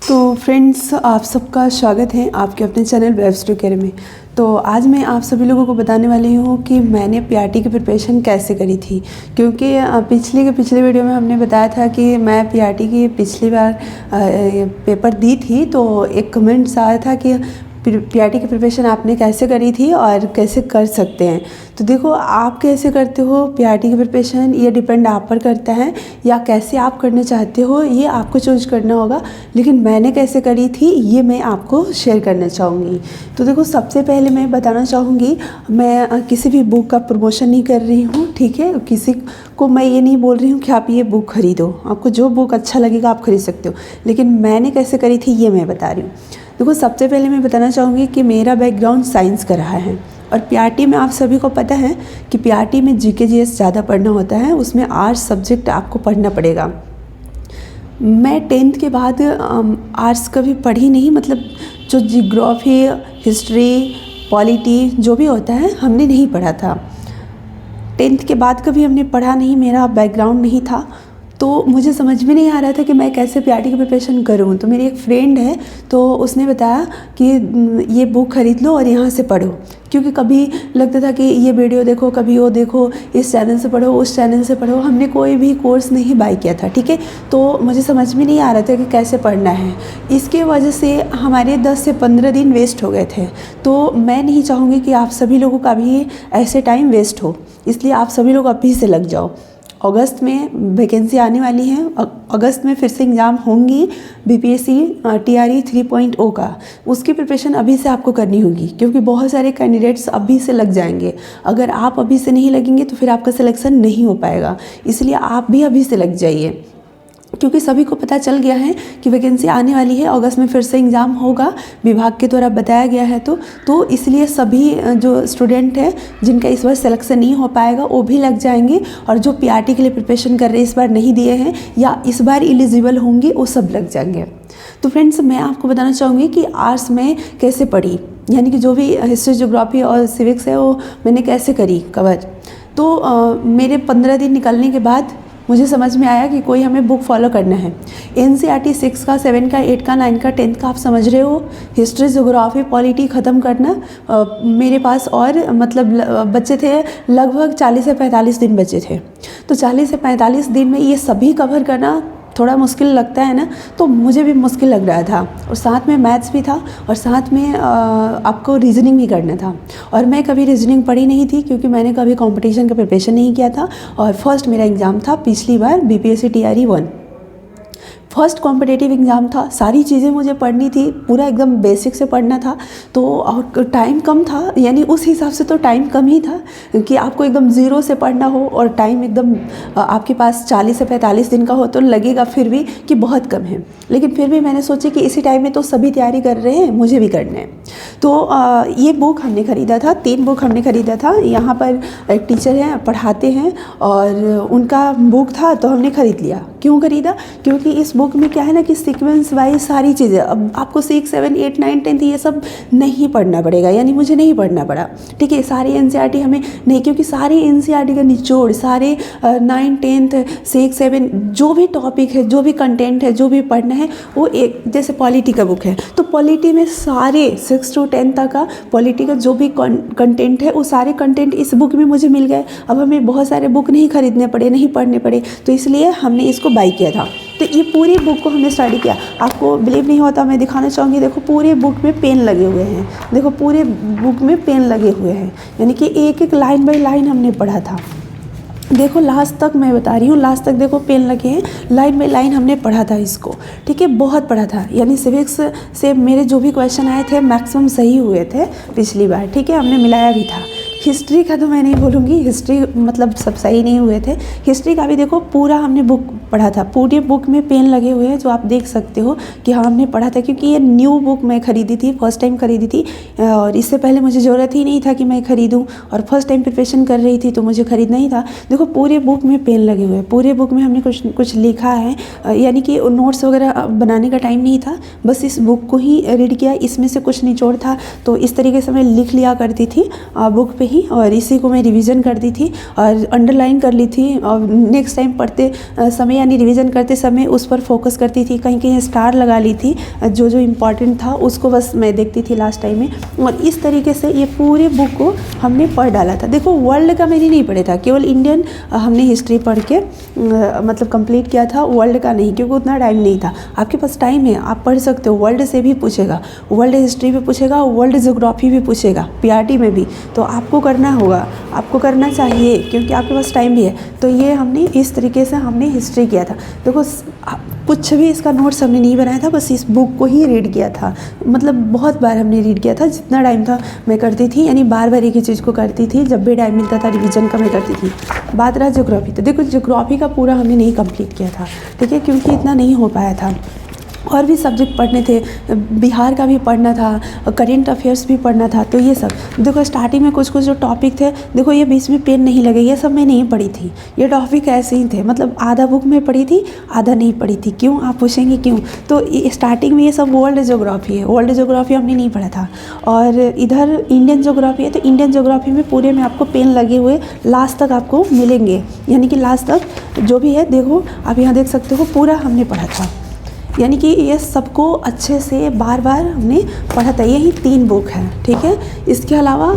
तो फ्रेंड्स, आप सबका स्वागत है आपके अपने चैनल वेब स्टडी में। तो आज मैं आप सभी लोगों को बताने वाली हूँ कि मैंने पीआरटी की प्रिपरेशन कैसे करी थी। क्योंकि पिछले वीडियो में हमने बताया था कि मैं पीआरटी की पिछली बार पेपर दी थी, तो एक कमेंट्स आया था कि पीआरटी की प्रिपरेशन आपने कैसे करी थी और कैसे कर सकते हैं। तो देखो, आप कैसे करते हो पीआरटी की प्रिपरेशन, ये डिपेंड आप पर करता है, या कैसे आप करना चाहते हो ये आपको चूज करना होगा। लेकिन मैंने कैसे करी थी ये मैं आपको शेयर करना चाहूँगी। तो देखो, सबसे पहले मैं बताना चाहूँगी, मैं किसी भी बुक का प्रमोशन नहीं कर रही हूँ, ठीक है। किसी को मैं ये नहीं बोल रही हूँ कि आप ये बुक खरीदो, आपको जो बुक अच्छा लगेगा आप खरीद सकते हो। लेकिन मैंने कैसे करी थी ये मैं बता रही हूँ। देखो, सबसे पहले मैं बताना चाहूँगी कि मेरा बैकग्राउंड साइंस का रहा है, और पीआरटी में आप सभी को पता है कि पीआरटी में जीके जीएस ज़्यादा पढ़ना होता है, उसमें आर्ट्स सब्जेक्ट आपको पढ़ना पड़ेगा। मैं 10th के बाद आर्ट्स कभी पढ़ी नहीं, मतलब जो जियोग्राफी, हिस्ट्री, पॉलिटी जो भी होता है हमने नहीं पढ़ा था। 10th के बाद कभी हमने पढ़ा नहीं, मेरा बैकग्राउंड नहीं था, तो मुझे समझ में नहीं आ रहा था कि मैं कैसे पीआरटी की प्रिपरेशन करूं। तो मेरी एक फ्रेंड है, तो उसने बताया कि ये बुक खरीद लो और यहाँ से पढ़ो। क्योंकि कभी लगता था कि ये वीडियो देखो, कभी वो देखो, इस चैनल से पढ़ो, उस चैनल से पढ़ो। हमने कोई भी कोर्स नहीं बाय किया था, ठीक है। तो मुझे समझ में नहीं आ रहा था कि कैसे पढ़ना है। इसके वजह से हमारे 10 से 15 दिन वेस्ट हो गए थे। तो मैं नहीं चाहूँगी कि आप सभी लोगों का भी ऐसे टाइम वेस्ट हो, इसलिए आप सभी लोग अभी से लग जाओ। अगस्त में वैकेंसी आने वाली है, अगस्त में फिर से एग्ज़ाम होंगी बीपीएससी टीआरई 3.0 का। उसकी प्रिपरेशन अभी से आपको करनी होगी, क्योंकि बहुत सारे कैंडिडेट्स अभी से लग जाएंगे। अगर आप अभी से नहीं लगेंगे तो फिर आपका सिलेक्शन नहीं हो पाएगा, इसलिए आप भी अभी से लग जाइए। क्योंकि सभी को पता चल गया है कि वैकेंसी आने वाली है, अगस्त में फिर से एग्ज़ाम होगा, विभाग के द्वारा बताया गया है। तो इसलिए सभी जो स्टूडेंट हैं जिनका इस बार सिलेक्शन नहीं हो पाएगा वो भी लग जाएंगे, और जो पीआरटी के लिए प्रिपरेशन कर रहे हैं, इस बार नहीं दिए हैं या इस बार एलिजिबल होंगे, वो सब लग जाएंगे। तो फ्रेंड्स, मैं आपको बताना चाहूँगी कि आर्ट्स में कैसे पढ़ी, यानी कि जो भी हिस्ट्री, ज्योग्राफी और सिविक्स है वो मैंने कैसे करी कवर। तो मेरे 15 दिन निकलने के बाद मुझे समझ में आया कि कोई हमें बुक फॉलो करना है। एनसीईआरटी 6 का, 7 का, 8 का, 9 का, 10th का, आप समझ रहे हो। हिस्ट्री, ज्योग्राफी, पॉलिटी ख़त्म करना मेरे पास और मतलब बच्चे थे लगभग 40 से 45 दिन बचे थे। तो 40 से 45 दिन में ये सभी कवर करना थोड़ा मुश्किल लगता है ना, तो मुझे भी मुश्किल लग रहा था। और साथ में मैथ्स भी था, और साथ में आपको रीजनिंग भी करना था। और मैं कभी रीजनिंग पढ़ी नहीं थी, क्योंकि मैंने कभी कंपटीशन का प्रिपरेशन नहीं किया था। और फर्स्ट मेरा एग्ज़ाम था पिछली बार BPSC TRE 1, first competitive exam था। सारी चीज़ें मुझे पढ़नी थी, पूरा एकदम बेसिक से पढ़ना था। तो और टाइम कम था, यानी उस हिसाब से तो टाइम कम ही था कि आपको एकदम ज़ीरो से पढ़ना हो, और टाइम एकदम आपके पास 40 से 45 दिन का हो तो लगेगा फिर भी कि बहुत कम है। लेकिन फिर भी मैंने सोचा कि इसी टाइम में तो सभी तैयारी कर रहे हैं, मुझे भी करना है। तो ये बुक हमने ख़रीदा था, 3 बुक हमने ख़रीदा था। यहाँ पर एक टीचर हैं, पढ़ाते हैं, और उनका बुक था तो हमने ख़रीद लिया। क्यों ख़रीदा? क्योंकि इस बुक में क्या है ना कि सीक्वेंस वाइज सारी चीज़ें, अब आपको 6, 7, 8, 9, 10 ये सब नहीं पढ़ना पड़ेगा, यानी मुझे नहीं पढ़ना पड़ा, ठीक है। सारी एनसीईआरटी हमें नहीं, क्योंकि सारी एनसीईआरटी का निचोड़, सारे 9, 10, 6, 7 जो भी टॉपिक है, जो भी कंटेंट है, जो भी पढ़ना है, वो एक जैसे पॉलिटी का बुक है तो पॉलिटी में सारे 6 to 10 तक का पॉलिटी का जो भी कंटेंट है वो सारे कंटेंट इस बुक में मुझे मिल गए। अब हमें बहुत सारे बुक नहीं खरीदने पड़े, नहीं पढ़ने पड़े, तो इसलिए हमने इसको बाय किया था। तो ये पूरी बुक को हमने स्टडी किया। आपको बिलीव नहीं होता, मैं दिखाना चाहूँगी। देखो, पूरे बुक में पेन लगे हुए हैं, देखो पूरे बुक में पेन लगे हुए हैं, यानी कि एक एक लाइन बाय लाइन हमने पढ़ा था। देखो, लास्ट तक मैं बता रही हूँ, लास्ट तक देखो पेन लगे हैं, लाइन बाय लाइन हमने पढ़ा था इसको, ठीक है। बहुत पढ़ा था, यानी सिविक्स से मेरे जो भी क्वेश्चन आए थे मैक्सिमम सही हुए थे पिछली बार, ठीक है। हमने मिलाया भी था। हिस्ट्री का तो मैं नहीं बोलूँगी, हिस्ट्री मतलब सब सही नहीं हुए थे। हिस्ट्री का भी देखो पूरा हमने बुक पढ़ा था, पूरी बुक में पेन लगे हुए हैं, जो आप देख सकते हो कि हाँ हमने पढ़ा था। क्योंकि ये न्यू बुक मैं ख़रीदी थी, फर्स्ट टाइम ख़रीदी थी, और इससे पहले मुझे ज़रूरत ही नहीं था कि मैं ख़रीदूँ, और फर्स्ट टाइम प्रिपरेशन कर रही थी तो मुझे ख़रीदना ही था। देखो, पूरे बुक में पेन लगे हुए हैं, पूरे बुक में हमने कुछ लिखा है, यानी कि नोट्स वगैरह बनाने का टाइम नहीं था, बस इस बुक को ही रीड किया। इसमें से कुछ निचोड़ था तो इस तरीके से मैं लिख लिया करती थी बुक पे ही, और इसी को मैं रिवीजन करती थी और अंडरलाइन कर ली थी, और नेक्स्ट टाइम पढ़ते समय समय यानी रिवीजन करते समय उस पर फोकस करती थी, कहीं कहीं स्टार लगा ली थी, जो जो इम्पॉर्टेंट था उसको बस मैं देखती थी लास्ट टाइम में। और इस तरीके से ये पूरे बुक को हमने पढ़ डाला था। देखो वर्ल्ड का मैंने नहीं पढ़ा था, केवल इंडियन हमने हिस्ट्री पढ़ के मतलब कंप्लीट किया था, वर्ल्ड का नहीं, क्योंकि उतना टाइम नहीं था। आपके पास टाइम है, आप पढ़ सकते हो, वर्ल्ड से भी पूछेगा, वर्ल्ड हिस्ट्री भी पूछेगा, वर्ल्ड ज्योग्राफी भी पूछेगा पीआरटी में भी, तो आपको करना होगा, आपको करना चाहिए, क्योंकि आपके पास टाइम भी है। तो ये हमने इस तरीके से हमने हिस्ट्री किया था। देखो कुछ भी इसका नोट्स हमने नहीं बनाया था, बस इस बुक को ही रीड किया था। मतलब बहुत बार हमने रीड किया था, जितना टाइम था मैं करती थी, यानी बार बार एक ही चीज़ को करती थी, जब भी टाइम मिलता था रिवीजन का मैं करती थी। बात रहा ज्योग्राफी, तो देखो ज्योग्राफी का पूरा हमने नहीं कंप्लीट किया था, ठीक है, क्योंकि इतना नहीं हो पाया था। और भी सब्जेक्ट पढ़ने थे, बिहार का भी पढ़ना था, करेंट अफेयर्स भी पढ़ना था। तो ये सब देखो स्टार्टिंग में कुछ कुछ जो टॉपिक थे, देखो ये बीच में पेन नहीं लगे, ये सब मैं नहीं पढ़ी थी, ये टॉपिक ऐसे ही थे, मतलब आधा बुक में पढ़ी थी, आधा नहीं पढ़ी थी। क्यों, आप पूछेंगे क्यों? तो स्टार्टिंग में ये सब वर्ल्ड ज्योग्राफी है, वर्ल्ड ज्योग्राफी हमने नहीं पढ़ा था। और इधर इंडियन ज्योग्राफी है, तो इंडियन ज्योग्राफी में पूरे में आपको पेन लगे हुए लास्ट तक आपको मिलेंगे, यानी कि लास्ट तक जो भी है, देखो आप यहाँ देख सकते हो पूरा हमने पढ़ा था, यानी कि ये सबको अच्छे से बार बार हमने पढ़ा था। यही 3 बुक है, ठीक है। इसके अलावा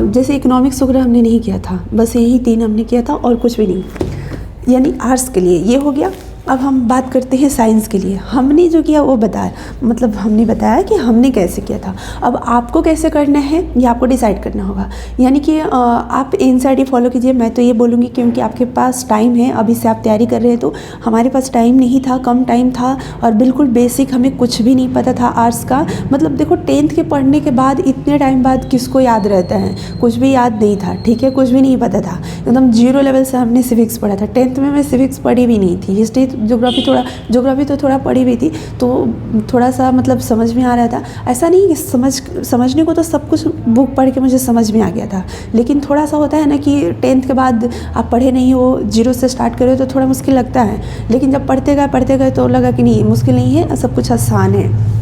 जैसे इकोनॉमिक्स वगैरह हमने नहीं किया था, बस यही 3 हमने किया था और कुछ भी नहीं। यानी आर्ट्स के लिए ये हो गया। अब हम बात करते हैं साइंस के लिए। हमने जो किया वो बताया, मतलब हमने बताया कि हमने कैसे किया था। अब आपको कैसे करना है ये आपको डिसाइड करना होगा। यानी कि आप एनसीईआरटी फॉलो कीजिए, मैं तो ये बोलूँगी क्योंकि आपके पास टाइम है, अभी से आप तैयारी कर रहे हैं। तो हमारे पास टाइम नहीं था, कम टाइम था और बिल्कुल बेसिक हमें कुछ भी नहीं पता था आर्ट्स का। मतलब देखो 10th के पढ़ने के बाद इतने टाइम बाद किसको याद रहता है, कुछ भी याद नहीं था, ठीक है, कुछ भी नहीं पता था, एकदम 0 लेवल से हमने सिविक्स पढ़ा था। 10th में मैं सिविक्स पढ़ी भी नहीं थी, हिस्ट्री ज्योग्राफी तो थोड़ा पढ़ी भी थी, तो थोड़ा सा मतलब समझ में आ रहा था। ऐसा नहीं कि समझने को तो सब कुछ बुक पढ़ के मुझे समझ में आ गया था, लेकिन थोड़ा सा होता है ना कि 10th के बाद आप पढ़े नहीं हो, 0 से स्टार्ट करे तो थोड़ा मुश्किल लगता है, लेकिन जब पढ़ते गए तो लगा कि नहीं मुश्किल नहीं है, सब कुछ आसान है।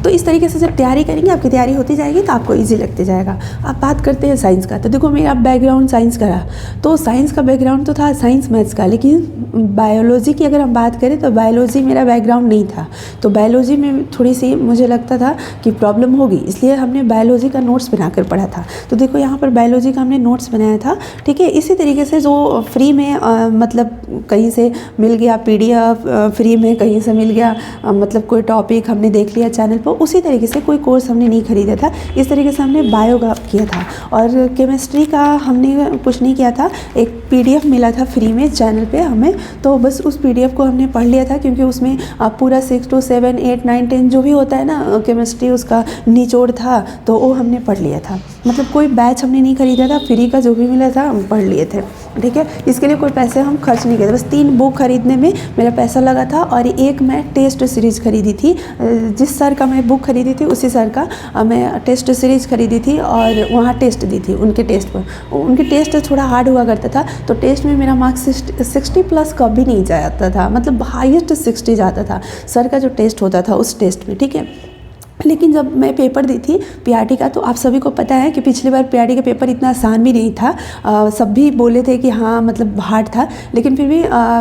तो इस तरीके से जब तैयारी करेंगे, आपकी तैयारी होती जाएगी तो आपको इजी लगते जाएगा। अब बात करते हैं साइंस का। तो देखो मेरा बैकग्राउंड साइंस का रहा, तो साइंस का बैकग्राउंड तो था साइंस मैथ्स का, लेकिन बायोलॉजी की अगर हम बात करें तो बायोलॉजी मेरा बैकग्राउंड नहीं था। तो बायोलॉजी में थोड़ी सी मुझे लगता था कि प्रॉब्लम होगी, इसलिए हमने बायोलॉजी का नोट्स बनाकर पढ़ा था। तो देखो यहाँ पर बायोलॉजी का हमने नोट्स बनाया था, ठीक है। इसी तरीके से जो फ्री में मतलब कहीं से मिल गया PDF, फ्री में कहीं से मिल गया, मतलब कोई टॉपिक हमने देख लिया चैनल पर, उसी तरीके से कोई कोर्स हमने नहीं खरीदा था। इस तरीके से हमने बायो का किया था। और केमिस्ट्री का हमने कुछ नहीं किया था, एक PDF मिला था फ्री में चैनल पे हमें, तो बस उस PDF को हमने पढ़ लिया था, क्योंकि उसमें पूरा 6 to 7 8 9 10 जो भी होता है ना केमिस्ट्री, उसका निचोड़ था, तो वो हमने पढ़ लिया था। मतलब कोई बैच हमने नहीं खरीदा था, फ्री का जो भी मिला था हम पढ़ लिए थे, ठीक है। इसके लिए कोई पैसे हम खर्च नहीं किए थे, बस 3 बुक खरीदने में मेरा पैसा लगा था। और एक मैं टेस्ट सीरीज़ खरीदी थी, जिस सर का मैं बुक खरीदी थी उसी सर का मैं टेस्ट सीरीज़ खरीदी थी और वहाँ टेस्ट दी थी। उनके टेस्ट पर, उनके टेस्ट थोड़ा हार्ड हुआ करता था, तो टेस्ट में मेरा मार्क्स 60+ कभी नहीं जाता था, मतलब हाईएस्ट 60 जाता था सर का जो टेस्ट होता था उस टेस्ट में, ठीक है। लेकिन जब मैं पेपर दी थी पीआरटी का, तो आप सभी को पता है कि पिछली बार पीआरटी का पेपर इतना आसान भी नहीं था। सब भी बोले थे कि हाँ मतलब हार्ड था, लेकिन फिर भी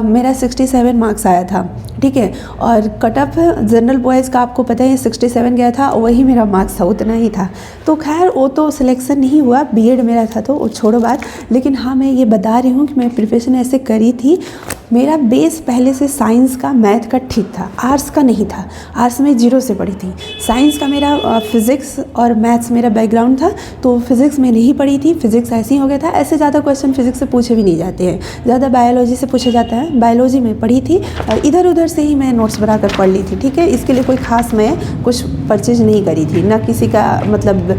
मेरा 67 मार्क्स आया था, ठीक है। और कट ऑफ जनरल बॉयज़ का आपको पता है 67 गया था, वही मेरा मार्क्स था, उतना ही था। तो खैर वो तो सिलेक्शन नहीं हुआ, बीएड मेरा था तो वो छोड़ो बात। लेकिन हाँ मैं ये बता रही हूँ कि मैं प्रिपरेशन ऐसे करी थी। मेरा बेस पहले से साइंस का मैथ का ठीक था, आर्ट्स का नहीं था। आर्ट्स में 0 से पढ़ी थी। साइंस का मेरा फिज़िक्स और मैथ्स मेरा बैकग्राउंड था, तो फिज़िक्स में नहीं पढ़ी थी, फिज़िक्स ऐसे ही हो गया था। ऐसे ज़्यादा क्वेश्चन फिज़िक्स से पूछे भी नहीं जाते हैं, ज़्यादा बायोलॉजी से पूछा जाता है। बायोलॉजी में पढ़ी थी और इधर उधर से ही मैं नोट्स बनाकर पढ़ ली थी, ठीक है। इसके लिए कोई ख़ास मैं कुछ परचेज नहीं करी थी, ना किसी का मतलब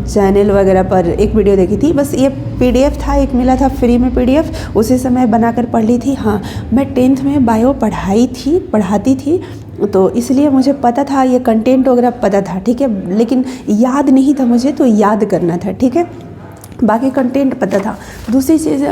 चैनल वगैरह पर एक वीडियो देखी थी। बस ये PDF था, एक मिला था फ्री में PDF, उसी से मैं बनाकर पढ़ ली थी। हाँ मैं 10th में बायो पढ़ाती थी, तो इसलिए मुझे पता था, ये कंटेंट वगैरह पता था, ठीक है। लेकिन याद नहीं था मुझे, तो याद करना था, ठीक है। बाकी कंटेंट पता था। दूसरी चीज़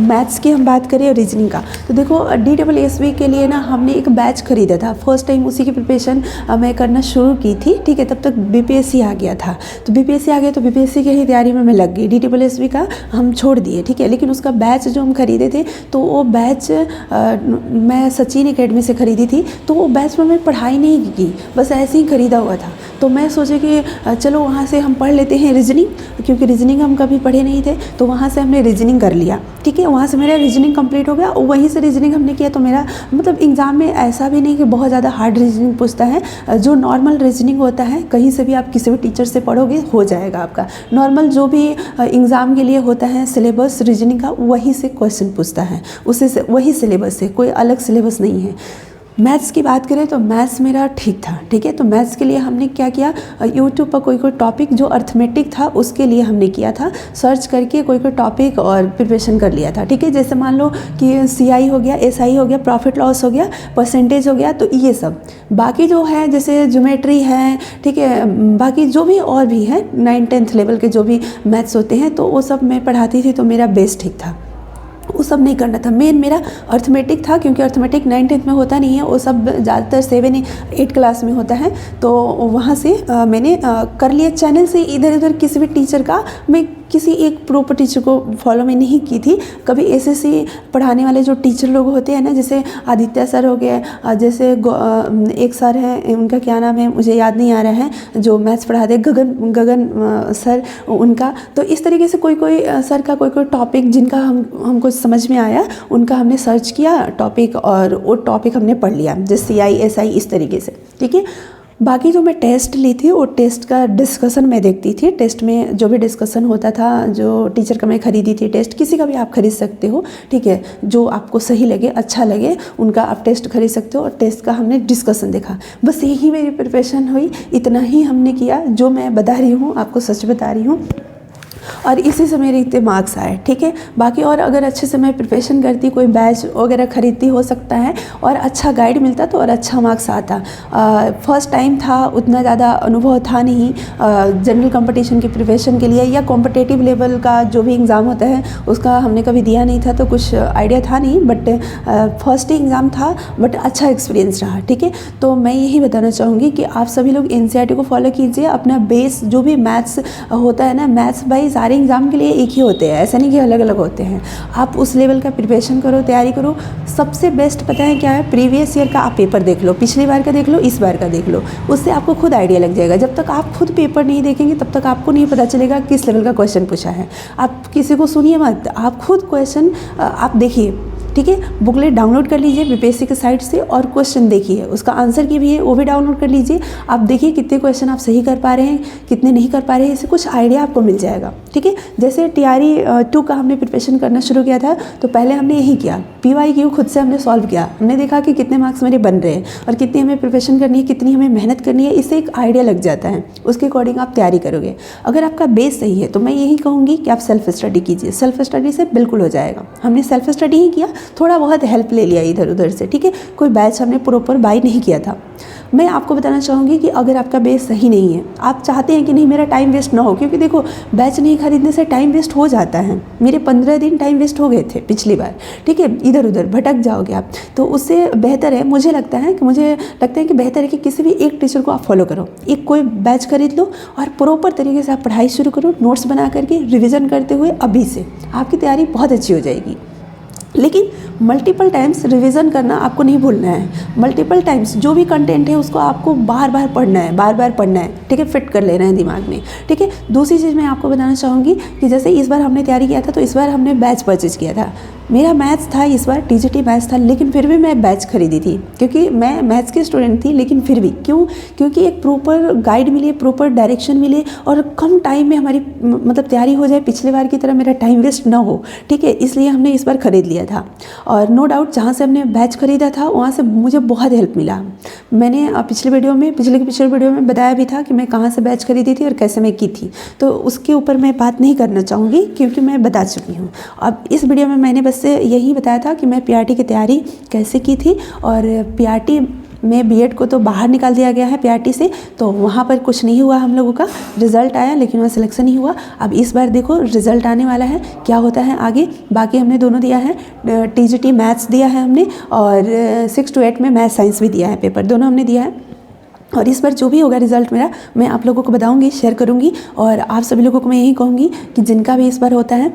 मैथ्स की हम बात करें और रीजनिंग का, तो देखो DSSB के लिए ना हमने एक बैच खरीदा था। फर्स्ट टाइम उसी की प्रिपरेशन मैं करना शुरू की थी, ठीक है। तब तक BPSC आ गया था, तो BPSC आ गया तो BPSC की ही तैयारी में मैं लग गई। DSSB का हम छोड़ दिए, ठीक है। लेकिन उसका बैच जो हम खरीदे थे, तो वो बैच मैं सचिन अकेडमी से खरीदी थी। तो वो बैच में मैं पढ़ाई नहीं की, बस ऐसे ही खरीदा हुआ था। तो मैं सोचे कि चलो वहाँ से हम पढ़ लेते हैं रीजनिंग, क्योंकि रीजनिंग हम कभी पढ़े नहीं थे। तो वहाँ से हमने रीजनिंग कर लिया, ठीक है। वहाँ से मेरा रीजनिंग कंप्लीट हो गया, वहीं से रीजनिंग हमने किया। तो मेरा मतलब एग्ज़ाम में ऐसा भी नहीं कि बहुत ज़्यादा हार्ड रीजनिंग पूछता है। जो नॉर्मल रीजनिंग होता है, कहीं से भी आप किसी भी टीचर से पढ़ोगे हो जाएगा आपका। नॉर्मल जो भी एग्ज़ाम के लिए होता है सिलेबस रीजनिंग का, वहीं से क्वेश्चन पूछता है, उसी से वही सिलेबस है, कोई अलग सिलेबस नहीं है। मैथ्स की बात करें तो मैथ्स मेरा ठीक था, ठीक है। तो मैथ्स के लिए हमने क्या किया, यूट्यूब पर कोई टॉपिक जो अर्थमेटिक था उसके लिए हमने किया था, सर्च करके कोई टॉपिक और प्रिपरेशन कर लिया था, ठीक है। जैसे मान लो कि CI हो गया, SI हो गया, प्रॉफिट लॉस हो गया, परसेंटेज हो गया, तो ये सब। बाकी जो है जैसे ज्योमेट्री है, ठीक है, बाकी जो भी और भी है 9th-10th लेवल के जो भी मैथ्स होते हैं, तो वो सब मैं पढ़ाती थी। तो मेरा बेस ठीक था, वो सब नहीं करना था। मेन मेरा अर्थमेटिक था, क्योंकि अर्थमेटिक 9th-10th में होता नहीं है, वो सब ज़्यादातर 7-8 क्लास में होता है। तो वहाँ से मैंने कर लिया। चैनल से इधर उधर किसी भी टीचर का मैं किसी एक प्रॉपर टीचर को फॉलो में नहीं की थी कभी। SSC पढ़ाने वाले जो टीचर लोग होते हैं ना, जैसे आदित्य सर हो गए, जैसे एक सर हैं, उनका क्या नाम है मुझे याद नहीं आ रहा है, जो मैथ्स पढ़ाते हैं, गगन सर, उनका। तो इस तरीके से कोई सर का कोई टॉपिक जिनका हमको समझ में आया, उनका हमने सर्च किया टॉपिक, और वो टॉपिक हमने पढ़ लिया, जैसे CI SI इस तरीके से, ठीक है। बाकी जो मैं टेस्ट ली थी, वो टेस्ट का डिस्कशन मैं देखती थी। टेस्ट में जो भी डिस्कशन होता था, जो टीचर का मैं खरीदी थी टेस्ट, किसी का भी आप खरीद सकते हो, ठीक है। जो आपको सही लगे, अच्छा लगे, उनका आप टेस्ट खरीद सकते हो। और टेस्ट का हमने डिस्कशन देखा, बस यही मेरी प्रिपरेशन हुई। इतना ही हमने किया, जो मैं बता रही हूँ आपको सच बता रही हूँ, और इसी से मेरे इतने मार्क्स आए, ठीक है। बाकी और अगर अच्छे से मैं प्रिपरेशन करती, कोई बैच वगैरह खरीदती, हो सकता है और अच्छा गाइड मिलता तो और अच्छा मार्क्स आता। फर्स्ट टाइम था, उतना ज़्यादा अनुभव था नहीं जनरल कंपटीशन की प्रिपरेशन के लिए, या कॉम्पिटिटिव लेवल का जो भी एग्ज़ाम होता है उसका हमने कभी दिया नहीं था, तो कुछ आइडिया था नहीं। बट फर्स्ट ही एग्ज़ाम था, बट अच्छा एक्सपीरियंस रहा, ठीक है। तो मैं यही बताना चाहूँगी कि आप सभी लोग NCERT को फॉलो कीजिए। अपना बेस जो भी मैथ्स होता है ना, मैथ्स बाई सारे एग्ज़ाम के लिए एक ही होते हैं, ऐसा नहीं कि अलग अलग होते हैं। आप उस लेवल का प्रिपरेशन करो, तैयारी करो। सबसे बेस्ट पता है क्या है, प्रीवियस ईयर का आप पेपर देख लो, पिछली बार का देख लो, इस बार का देख लो, उससे आपको खुद आइडिया लग जाएगा। जब तक आप खुद पेपर नहीं देखेंगे तब तक आपको नहीं पता चलेगा किस लेवल का क्वेश्चन पूछा है। आप किसी को सुनिए मत, आप खुद क्वेश्चन आप देखिए, ठीक है। बुकलेट डाउनलोड कर लीजिए BPSC के साइट से, और क्वेश्चन देखिए, उसका आंसर की भी है, वो भी डाउनलोड कर लीजिए। आप देखिए कितने क्वेश्चन आप सही कर पा रहे हैं, कितने नहीं कर पा रहे हैं, इससे कुछ आइडिया आपको मिल जाएगा, ठीक है। जैसे TRE 2 का हमने प्रिपरेशन करना शुरू किया था, तो पहले हमने यही किया, PYQ खुद से हमने सॉल्व किया। हमने देखा कि कितने मार्क्स मेरे बन रहे हैं और कितनी हमें प्रिपरेशन करनी है, कितनी हमें मेहनत करनी है, इससे एक आइडिया लग जाता है। उसके अकॉर्डिंग आप तैयारी करोगे। अगर आपका बेस सही है तो मैं यही कहूँगी कि आप सेल्फ स्टडी कीजिए। सेल्फ स्टडी से बिल्कुल हो जाएगा। हमने सेल्फ स्टडी ही किया, थोड़ा बहुत हेल्प ले लिया इधर उधर से, ठीक है। कोई बैच हमने प्रॉपर बाय नहीं किया था। मैं आपको बताना चाहूँगी कि अगर आपका बेस सही नहीं है, आप चाहते हैं कि नहीं मेरा टाइम वेस्ट ना हो, क्योंकि देखो बैच नहीं खरीदने से टाइम वेस्ट हो जाता है। मेरे 15 दिन टाइम वेस्ट हो गए थे पिछली बार, ठीक है। इधर उधर भटक जाओगे आप, तो उससे बेहतर है, मुझे लगता है कि बेहतर है कि किसी भी एक टीचर को आप फॉलो करो, एक कोई बैच खरीद लो और प्रॉपर तरीके से आप पढ़ाई शुरू करो, नोट्स बना करके रिविज़न करते हुए। अभी से आपकी तैयारी बहुत अच्छी हो जाएगी। लेकिन मल्टीपल टाइम्स रिवीजन करना आपको नहीं भूलना है। मल्टीपल टाइम्स जो भी कंटेंट है उसको आपको बार बार पढ़ना है, ठीक है। फिट कर लेना है दिमाग में, ठीक है। दूसरी चीज़ मैं आपको बताना चाहूँगी कि जैसे इस बार हमने तैयारी किया था, तो इस बार हमने बैच परचेज किया था। मेरा मैथ्स था इस बार, TGT मैथ्स था, लेकिन फिर भी मैं बैच खरीदी थी, क्योंकि मैं मैथ्स की स्टूडेंट थी। लेकिन फिर भी क्योंकि एक प्रॉपर गाइड मिले, प्रॉपर डायरेक्शन मिले, और कम टाइम में हमारी मतलब तैयारी हो जाए, पिछले बार की तरह मेरा टाइम वेस्ट ना हो, ठीक है। इसलिए हमने इस बार खरीद लिया था। और नो डाउट जहाँ से हमने बैच खरीदा था वहाँ से मुझे बहुत हेल्प मिला। मैंने पिछले वीडियो में बताया भी था कि मैं कहाँ से बैच खरीदी थी और कैसे मैं की थी, तो उसके ऊपर मैं बात नहीं करना चाहूँगी, क्योंकि मैं बता चुकी हूँ। अब इस वीडियो में मैंने बस यही बताया था कि मैं PRT की तैयारी कैसे की थी, और PRT में बीएड को तो बाहर निकाल दिया गया है पीआरटी से, तो वहाँ पर कुछ नहीं हुआ हम लोगों का, रिजल्ट आया लेकिन वहाँ सिलेक्शन नहीं हुआ। अब इस बार देखो रिजल्ट आने वाला है, क्या होता है आगे। बाकी हमने दोनों दिया है, टीजीटी मैथ्स दिया है हमने, और 6 to 8 में मैथ साइंस भी दिया है, पेपर दोनों हमने दिया है। और इस बार जो भी होगा रिज़ल्ट मेरा, मैं आप लोगों को बताऊंगी, शेयर करूंगी। और आप सभी लोगों को मैं यही कहूँगी कि जिनका भी इस बार होता है,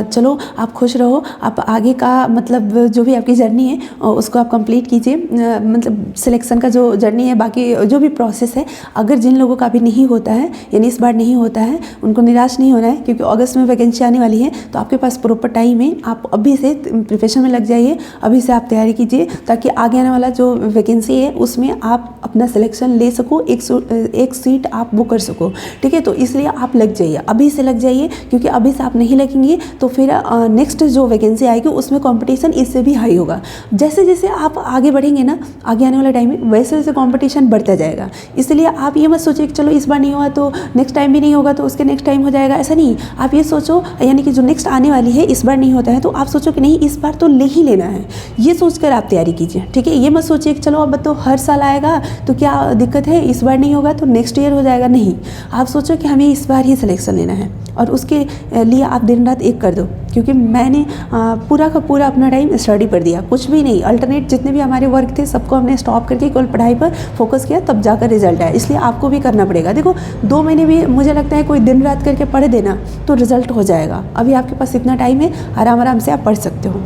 चलो आप खुश रहो, आप आगे का मतलब जो भी आपकी जर्नी है उसको आप कंप्लीट कीजिए, मतलब सिलेक्शन का जो जर्नी है, बाकी जो भी प्रोसेस है। अगर जिन लोगों का भी नहीं होता है, यानी इस बार नहीं होता है, उनको निराश नहीं होना है, क्योंकि अगस्त में वैकेंसी आने वाली है, तो आपके पास प्रॉपर टाइम है। आप अभी से प्रिपरेशन में लग जाइए, अभी से आप तैयारी कीजिए, ताकि आगे आने वाला जो वैकेंसी है उसमें आप अपना सिलेक्शन ले सको, एक सीट आप बुक कर सको, ठीक है। तो इसलिए आप लग जाइए, अभी से लग जाइए, क्योंकि अभी से आप नहीं लगेंगे तो फिर नेक्स्ट जो वैकेंसी आएगी उसमें कंपटीशन इससे भी हाई होगा। जैसे जैसे आप आगे बढ़ेंगे ना, आगे आने वाला टाइम में, वैसे वैसे कंपटीशन बढ़ता जाएगा। इसलिए आप ये मत सोचिए कि चलो इस बार नहीं हुआ तो नेक्स्ट टाइम भी नहीं होगा, तो उसके नेक्स्ट टाइम हो जाएगा, ऐसा नहीं। आप ये सोचो, यानी कि जो नेक्स्ट आने वाली है, इस बार नहीं होता है तो आप सोचो कि नहीं इस बार तो ले ही लेना है, ये सोचकर आप तैयारी कीजिए, ठीक है। ये मत सोचिए कि चलो अब तो हर साल आएगा तो क्या दिक्कत है, इस बार नहीं होगा तो नेक्स्ट ईयर हो जाएगा, नहीं। आप सोचो कि हमें इस बार ही सिलेक्शन लेना है, और उसके लिए आप दिन रात एक कर दो, क्योंकि मैंने पूरा का पूरा अपना टाइम स्टडी पर दिया, कुछ भी नहीं, अल्टरनेट जितने भी हमारे वर्क थे सबको हमने स्टॉप करके केवल पढ़ाई पर फोकस किया, तब जाकर रिजल्ट आया। इसलिए आपको भी करना पड़ेगा। देखो 2 महीने भी मुझे लगता है कोई दिन रात करके पढ़ देना तो रिजल्ट हो जाएगा। अभी आपके पास इतना टाइम है, आराम आराम से आप पढ़ सकते हो।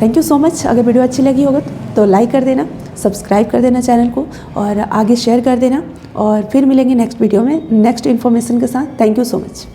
Thank you so much. अगर वीडियो अच्छी लगी होगा तो लाइक कर देना, सब्सक्राइब कर देना चैनल को, और आगे शेयर कर देना, और फिर मिलेंगे नेक्स्ट वीडियो में नेक्स्ट इन्फॉर्मेशन के साथ। Thank you so much.